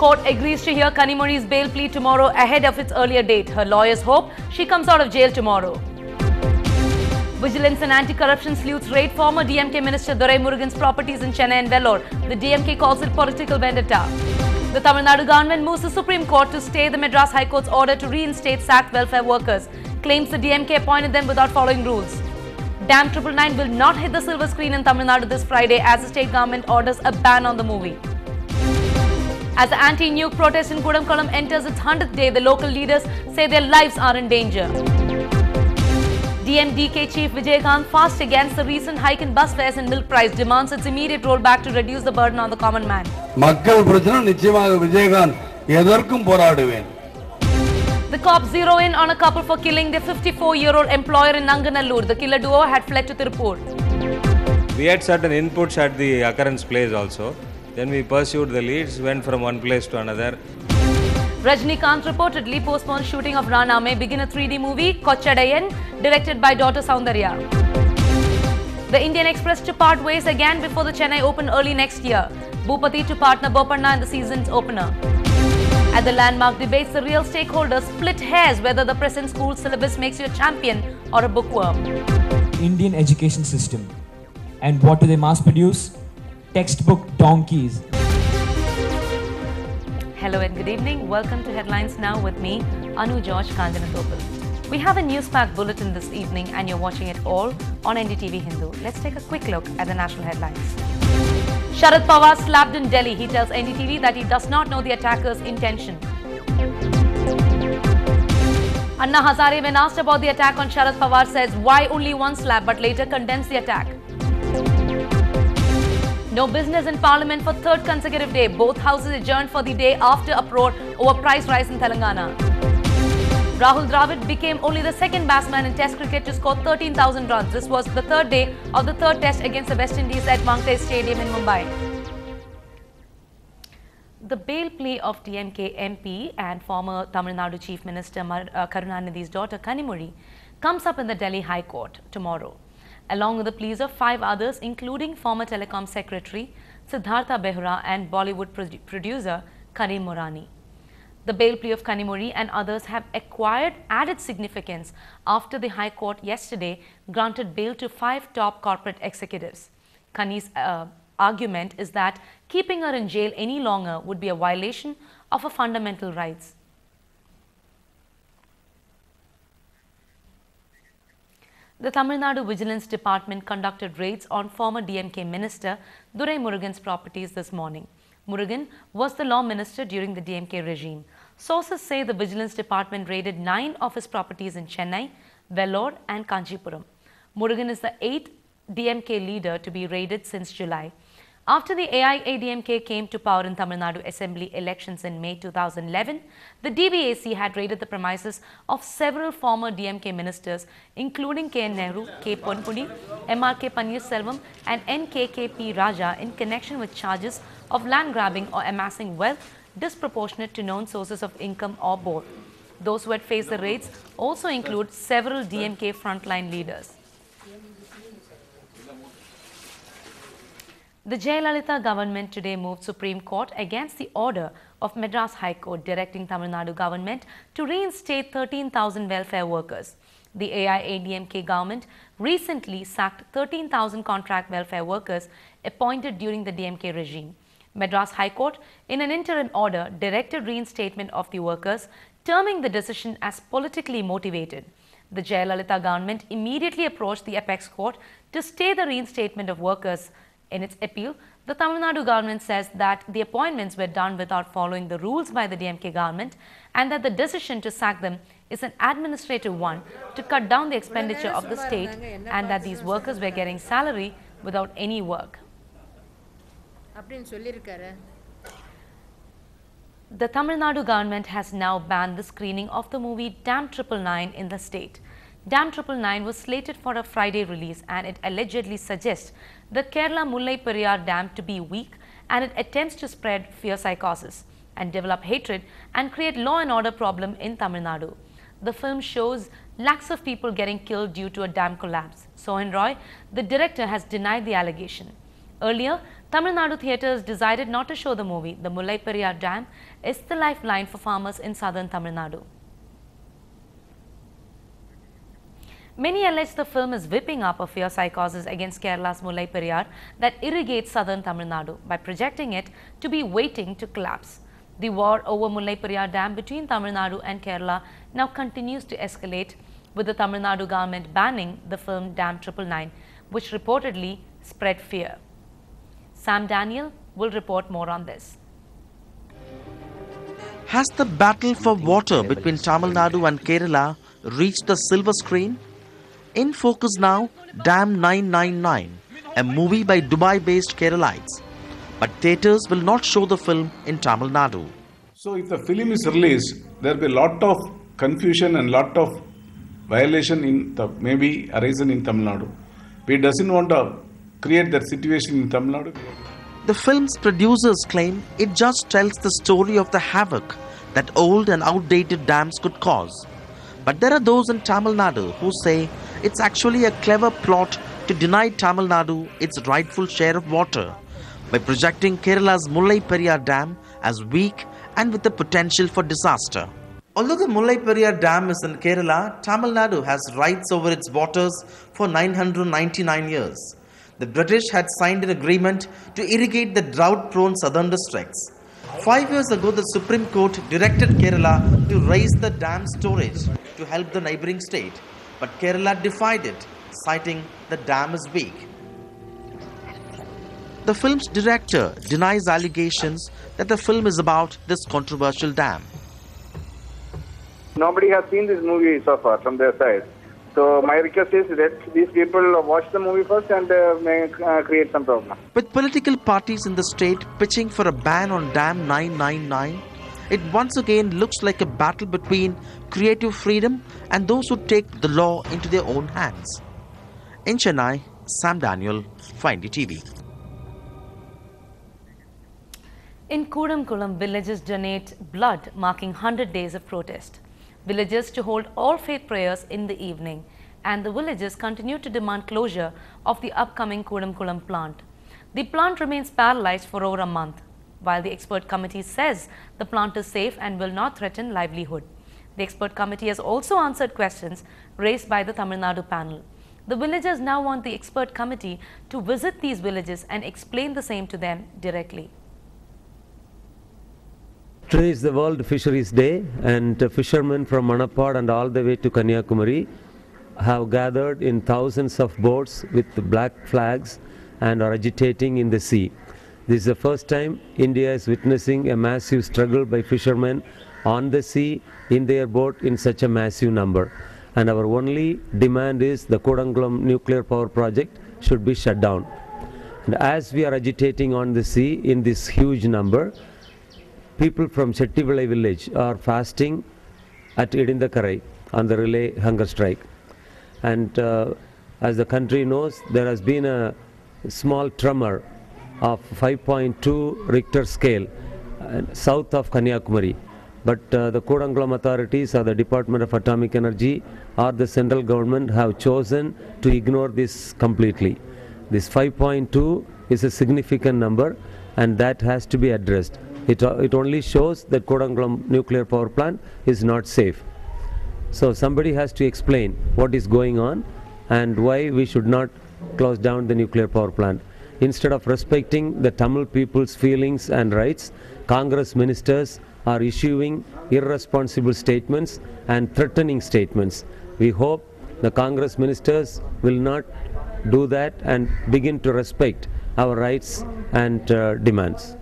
Court agrees to hear Kanimozhi's bail plea tomorrow ahead of its earlier date. Her lawyers hope she comes out of jail tomorrow. Vigilance and anti-corruption sleuths raid former DMK Minister Duraimurugan's properties in Chennai and Vellore. The DMK calls it political vendetta. The Tamil Nadu government moves the Supreme Court to stay the Madras High Court's order to reinstate sacked welfare workers. Claims the DMK appointed them without following rules. Dam 999 will not hit the silver screen in Tamil Nadu this Friday as the state government orders a ban on the movie. As the anti-nuke protest in Kudamkulam enters its 100th day, the local leaders say their lives are in danger. DMDK Chief Vijaykanth fast against the recent hike in bus fares and milk price, demands its immediate rollback to reduce the burden on the common man. The cops zero in on a couple for killing their 54-year-old employer in Nanganallur. The killer duo had fled to Tirupur. We had certain inputs at the occurrence place also. Then we pursued the leads, went from one place to another. Rajinikanth reportedly postponed shooting of Rana may begin a 3D movie, Kochadayan, directed by daughter Soundarya. The Indian Express to part ways again before the Chennai Open early next year. Bhupati to partner Bopanna in the season's opener. At the landmark debates, the real stakeholders split hairs whether the present school syllabus makes you a champion or a bookworm. Indian education system. And what do they mass produce? Textbook donkeys. Hello and good evening. Welcome to Headlines Now with me, Anu George Kanjanathoppil. We have a news-packed bulletin this evening and you're watching it all on NDTV Hindu. Let's take a quick look at the national headlines. Sharad Pawar slapped in Delhi. He tells NDTV that he does not know the attacker's intention. Anna Hazare, when asked about the attack on Sharad Pawar, says why only one slap but later condemns the attack. No business in Parliament for third consecutive day. Both houses adjourned for the day after uproar over price rise in Telangana. Rahul Dravid became only the second batsman in Test cricket to score 13,000 runs. This was the third day of the third Test against the West Indies at Wankhede Stadium in Mumbai. The bail plea of DMK MP and former Tamil Nadu Chief Minister Karunanidhi's daughter Kanimozhi comes up in the Delhi High Court tomorrow, along with the pleas of 5 others, including former Telecom Secretary Siddhartha Behura and Bollywood producer Karim Morani. The bail plea of Kanimozhi and others have acquired added significance after the High Court yesterday granted bail to 5 top corporate executives. Kani's argument is that keeping her in jail any longer would be a violation of her fundamental rights. The Tamil Nadu Vigilance Department conducted raids on former DMK Minister Duraimurugan's properties this morning. Murugan was the law minister during the DMK regime. Sources say the Vigilance Department raided 9 of his properties in Chennai, Vellore and Kanchipuram. Murugan is the 8th DMK leader to be raided since July. After the AIADMK came to power in Tamil Nadu Assembly elections in May 2011, the DVAC had raided the premises of several former DMK ministers, including K.N. Nehru, K. Ponpudi, M.R.K. Pannirselvam and N.K.K.P. Raja in connection with charges of land grabbing or amassing wealth disproportionate to known sources of income or both. Those who had faced the raids also include several DMK frontline leaders. The Jayalalitha government today moved Supreme Court against the order of Madras High Court directing Tamil Nadu government to reinstate 13,000 welfare workers. The AIADMK government recently sacked 13,000 contract welfare workers appointed during the DMK regime. Madras High Court, in an interim order, directed reinstatement of the workers, terming the decision as politically motivated. The Jayalalitha government immediately approached the Apex Court to stay the reinstatement of workers. In its appeal, the Tamil Nadu government says that the appointments were done without following the rules by the DMK government and that the decision to sack them is an administrative one to cut down the expenditure of the state and that these workers were getting salary without any work. The Tamil Nadu government has now banned the screening of the movie Dam 999 in the state. Dam 999 was slated for a Friday release and it allegedly suggests the Kerala Mullai Periyar Dam to be weak and it attempts to spread fear psychosis and develop hatred and create law and order problem in Tamil Nadu. The film shows lakhs of people getting killed due to a dam collapse. Sohan Roy, the director, has denied the allegation. Earlier, Tamil Nadu theatres decided not to show the movie. The Mullai Periyar Dam is the lifeline for farmers in southern Tamil Nadu. Many allege the film is whipping up a fierce psychosis against Kerala's Mullai Periyar that irrigates southern Tamil Nadu by projecting it to be waiting to collapse. The war over Mullai Periyar Dam between Tamil Nadu and Kerala now continues to escalate, with the Tamil Nadu government banning the film Dam 999, which reportedly spread fear. Sam Daniel will report more on this. Has the battle for water between Tamil Nadu and Kerala reached the silver screen? In focus now, Dam 999, a movie by Dubai-based Keralites. But theatres will not show the film in Tamil Nadu. So if the film is released, there will be a lot of confusion and lot of violation in the maybe arisen in Tamil Nadu. We doesn't want to create that situation in Tamil Nadu. The film's producers claim it just tells the story of the havoc that old and outdated dams could cause. But there are those in Tamil Nadu who say it's actually a clever plot to deny Tamil Nadu its rightful share of water by projecting Kerala's Mullai Periyar Dam as weak and with the potential for disaster. Although the Mullai Periyar Dam is in Kerala, Tamil Nadu has rights over its waters for 999 years. The British had signed an agreement to irrigate the drought-prone southern districts. 5 years ago, the Supreme Court directed Kerala to raise the dam storage to help the neighbouring state. But Kerala defied it, citing the dam is weak. The film's director denies allegations that the film is about this controversial dam. Nobody has seen this movie so far from their side. So my request is that these people watch the movie first and may create some problem. With political parties in the state pitching for a ban on Dam 999, it once again looks like a battle between creative freedom and those who take the law into their own hands. In Chennai, Sam Daniel, 5 TV. In Kudamkulam, villages donate blood, marking 100 days of protest. Villagers to hold all faith prayers in the evening, and the villagers continue to demand closure of the upcoming Kudamkulam plant. The plant remains paralyzed for over a month, while the expert committee says the plant is safe and will not threaten livelihood. The expert committee has also answered questions raised by the Tamil Nadu panel. The villagers now want the expert committee to visit these villages and explain the same to them directly. Today is the World Fisheries Day, and fishermen from Manapad and all the way to Kanyakumari have gathered in thousands of boats with black flags and are agitating in the sea. This is the first time India is witnessing a massive struggle by fishermen on the sea in their boat in such a massive number. And our only demand is the Kudamkulam nuclear power project should be shut down. And as we are agitating on the sea in this huge number, people from Chettivilai village are fasting at Idindakarai on the relay hunger strike. And as the country knows, there has been a small tremor of 5.2 Richter scale south of Kanyakumari. But the Kudamkulam authorities or the Department of Atomic Energy or the central government have chosen to ignore this completely. This 5.2 is a significant number, and that has to be addressed. It only shows that Kudamkulam nuclear power plant is not safe. So somebody has to explain what is going on and why we should not close down the nuclear power plant. Instead of respecting the Tamil people's feelings and rights, Congress ministers are issuing irresponsible statements and threatening statements. We hope the Congress ministers will not do that and begin to respect our rights and demands.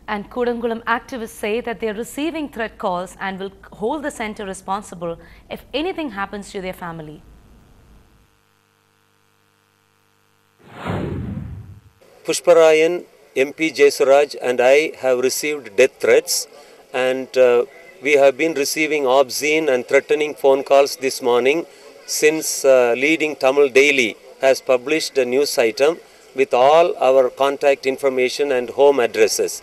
And Kudamkulam activists say that they are receiving threat calls and will hold the centre responsible if anything happens to their family. Pushparayan, MP Jaiswaraj and I have received death threats, and we have been receiving obscene and threatening phone calls this morning since leading Tamil Daily has published a news item with all our contact information and home addresses.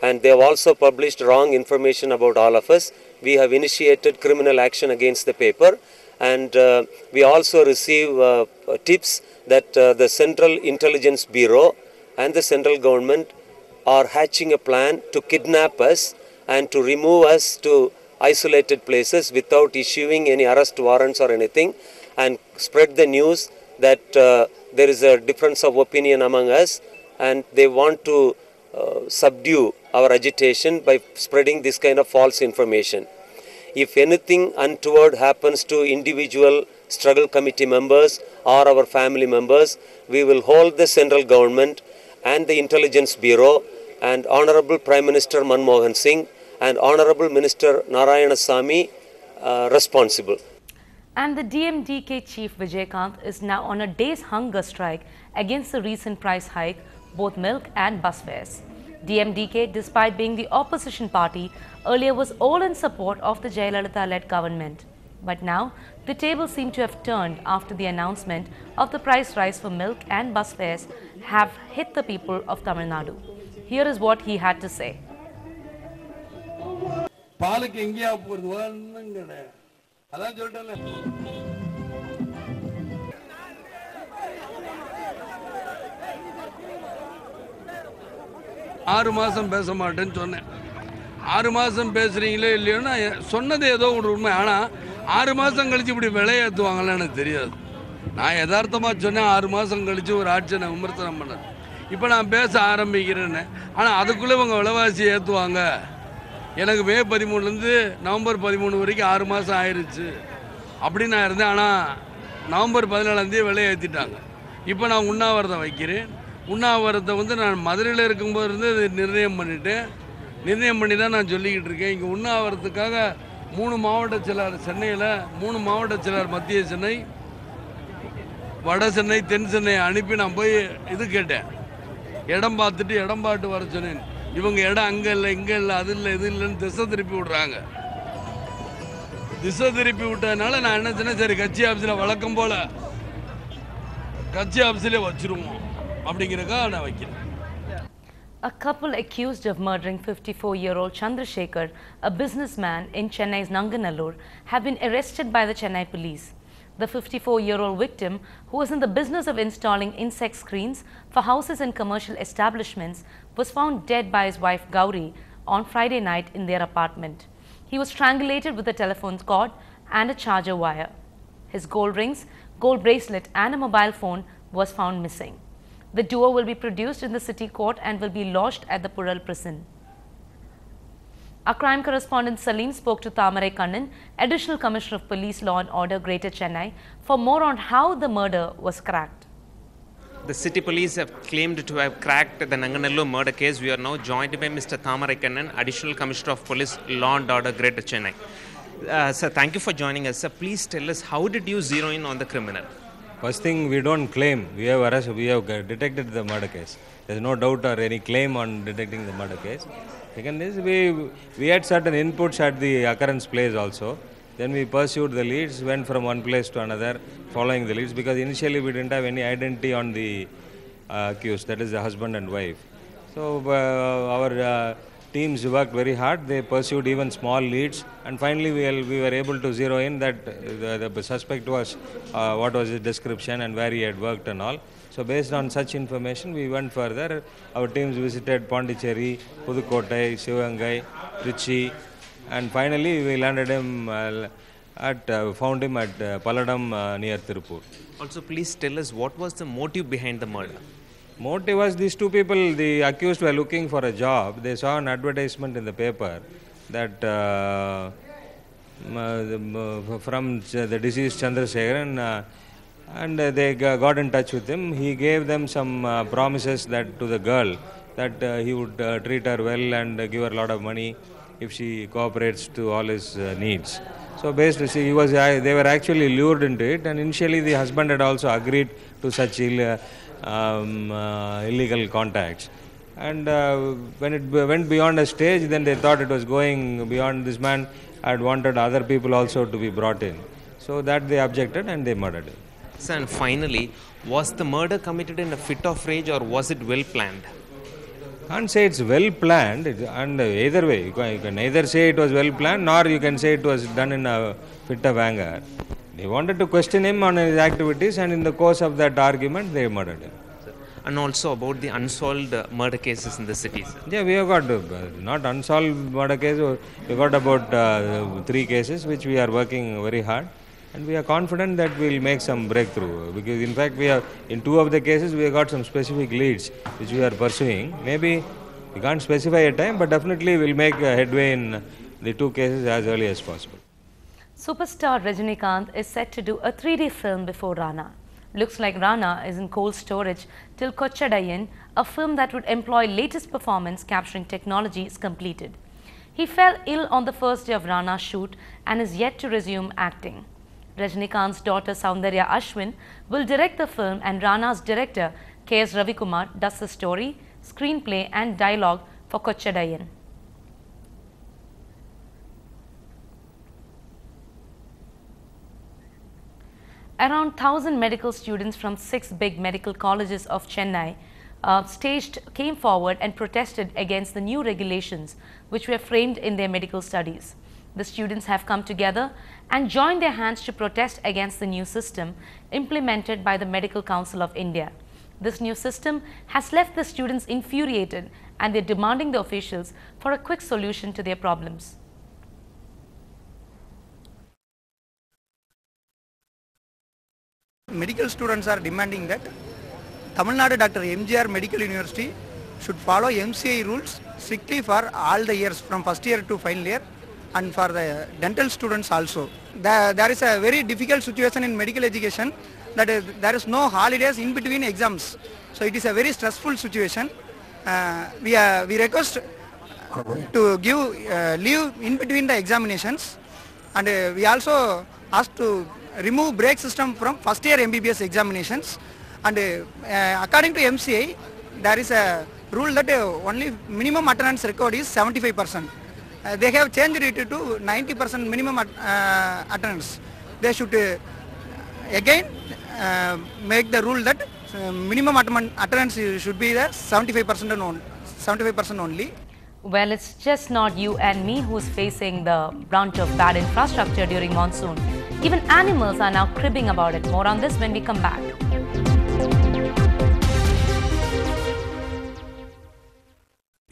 And they have also published wrong information about all of us. We have initiated criminal action against the paper, and we also receive tips that the Central Intelligence Bureau and the central government are hatching a plan to kidnap us and to remove us to isolated places without issuing any arrest warrants or anything, and spread the news that there is a difference of opinion among us, and they want to subdue our agitation by spreading this kind of false information. If anything untoward happens to individual struggle committee members or our family members, we will hold the central government and the Intelligence Bureau and Honorable Prime Minister Manmohan Singh and Honorable Minister Narayanasamy responsible. And the DMDK chief Vijaykanth is now on a day's hunger strike against the recent price hike, both milk and bus fares. DMDK, despite being the opposition party, earlier was all in support of the Jayalalitha-led government. But now, the tables seem to have turned after the announcement of the price rise for milk and bus fares have hit the people of Tamil Nadu. Here is what he had to say. ஆறு மாதம் பேச மாட்டேன்னு சொன்னேன். 6 மாதம் பேசுகிறீங்களே இல்லையோன்னா சொன்னது ஏதோ ஒரு உண்மை. ஆனால் 6 மாதம் கழித்து இப்படி விலையேற்றுவாங்கன்னு எனக்கு தெரியாது. நான் யதார்த்தமாக சொன்னேன் 6 மாதம் கழித்து ஒரு ஆட்சியை நான் விமர்சனம் பண்ணேன். இப்போ நான் பேச ஆரம்பிக்கிறேன்னு. ஆனால் அதுக்குள்ளே இவங்க விலைவாசி ஏற்றுவாங்க. எனக்கு மே 13லேருந்து நவம்பர் 13 வரைக்கும் 6 மாதம் ஆயிடுச்சு அப்படின்னு நான் இருந்தேன். ஆனால் நவம்பர் 17ஆந்தேதி விலையை ஏற்றிட்டாங்க. இப்போ நான் உண்ணாவிரதம் வைக்கிறேன். உண்ணாவிரதத்தை நான் மதுரையில் இருக்கும்போது இருந்து நிர்ணயம் பண்ணிட்டேன். நிர்ணயம் பண்ணி தான் நான் சொல்லிக்கிட்டு இருக்கேன். இங்கே உண்ணாவிரதத்துக்காக 3 மாவட்ட செயலாளர் சென்னையில் 3 மாவட்ட செயலாளர் மத்திய சென்னை, வட சென்னை, தென் சென்னை அனுப்பி நான் போய் இது கேட்டேன். இடம் பார்த்துட்டு இடம் பார்த்து வர சொன்னேன். இவங்க இடம் அங்கே இல்லை, இங்கே இல்லை, அது இல்லை, இது இல்லைன்னு திசை திருப்பி விட்றாங்க. திசை திருப்பி விட்டதுனால நான் என்ன சொன்னேன், சரி கட்சி ஆஃபீஸில் வழக்கம் போல் கட்சி ஆஃபீஸிலே வச்சுருவோம் அப்படிங்கிறக்காக நான் வைக்கிறேன். A couple accused of murdering 54-year-old Chandrasekhar, a businessman in Chennai's Nanganallur, have been arrested by the Chennai police. The 54-year-old victim, who was in the business of installing insect screens for houses and commercial establishments, was found dead by his wife Gauri on Friday night in their apartment. He was strangulated with a telephone cord and a charger wire. His gold rings, gold bracelet and a mobile phone was found missing. The duo will be produced in the city court and will be lodged at the Pural prison. Our crime correspondent Salim spoke to Thamarai Kannan, Additional Commissioner of Police Law and Order, Greater Chennai, for more on how the murder was cracked. The city police have claimed to have cracked the Nanganallur murder case. We are now joined by Mr. Thamarai Kannan, Additional Commissioner of Police Law and Order, Greater Chennai. Sir, thank you for joining us. Sir, please tell us, how did you zero in on the criminal? First thing, we don't claim. We have detected the murder case. There is no doubt or any claim on detecting the murder case. Second is, we had certain inputs at the occurrence place also. Then we pursued the leads, went from one place to another, following the leads, because initially we didn't have any identity on the accused, that is the husband and wife. So our teams worked very hard. They pursued even small leads, and finally we were able to zero in that the suspect was what was his description and where he had worked and all. So based on such information, we went further. Our teams visited Pondicherry, Pudukkottai, Sivagangai, Trichy, and finally we landed him found him at Palladam near Tirupur. Also, please tell us, what was the motive behind the murder? Motive was these two people, the accused, were looking for a job. They saw an advertisement in the paper that from the deceased Chandrasekharan, and they got in touch with him. He gave them some promises that to the girl that he would treat her well and give her a lot of money if she cooperates to all his needs. So basically, they were actually lured into it, and initially the husband had also agreed to such illegal contacts. And when it went beyond a stage, then they thought it was going beyond. This man had wanted other people also to be brought in. So that they objected and they murdered him. Sir, and finally, was the murder committed in a fit of rage or was it well planned? I can't say it's well planned, and either way, you can neither say it was well planned nor you can say it was done in a fit of anger. They wanted to question him on his activities, and in the course of that argument, they murdered him. And also about the unsolved murder cases in the cities. Yeah, we have got not unsolved murder cases. We got about 3 cases which we are working very hard, and we are confident that we will make some breakthrough. Because in fact, we have in 2 of the cases we have got some specific leads which we are pursuing. Maybe we can't specify a time, but definitely we will make a headway in the 2 cases as early as possible. Superstar Rajinikanth is set to do a 3D film before Rana. Looks like Rana is in cold storage till Kochadayan, a film that would employ latest performance capturing technology, is completed. He fell ill on the first day of Rana's shoot and is yet to resume acting. Rajinikanth's daughter Soundarya Ashwin will direct the film, and Rana's director K.S. Ravikumar does the story, screenplay and dialogue for Kochadayan. Around 1,000 medical students from 6 big medical colleges of Chennai came forward and protested against the new regulations which were framed in their medical studies. The students have come together and joined their hands to protest against the new system implemented by the Medical Council of India. This new system has left the students infuriated, and they are demanding the officials for a quick solution to their problems. Medical students are demanding that Tamil Nadu Dr. MGR Medical University should follow MCI rules strictly for all the years from first year to final year, and for the dental students also. There is a very difficult situation in medical education, that there is no holidays in between exams. So it is a very stressful situation. We request to give leave in between the examinations, and we also ask to remove break system from first year MBBS examinations, and according to MCI there is a rule that only minimum attendance record is 75%. They have changed it to 90% minimum attendance. They should again make the rule that minimum attendance should be there 75% only. Well, it's just not you and me who's facing the brunt of bad infrastructure during monsoon. Even animals are now cribbing about it. More on this when we come back.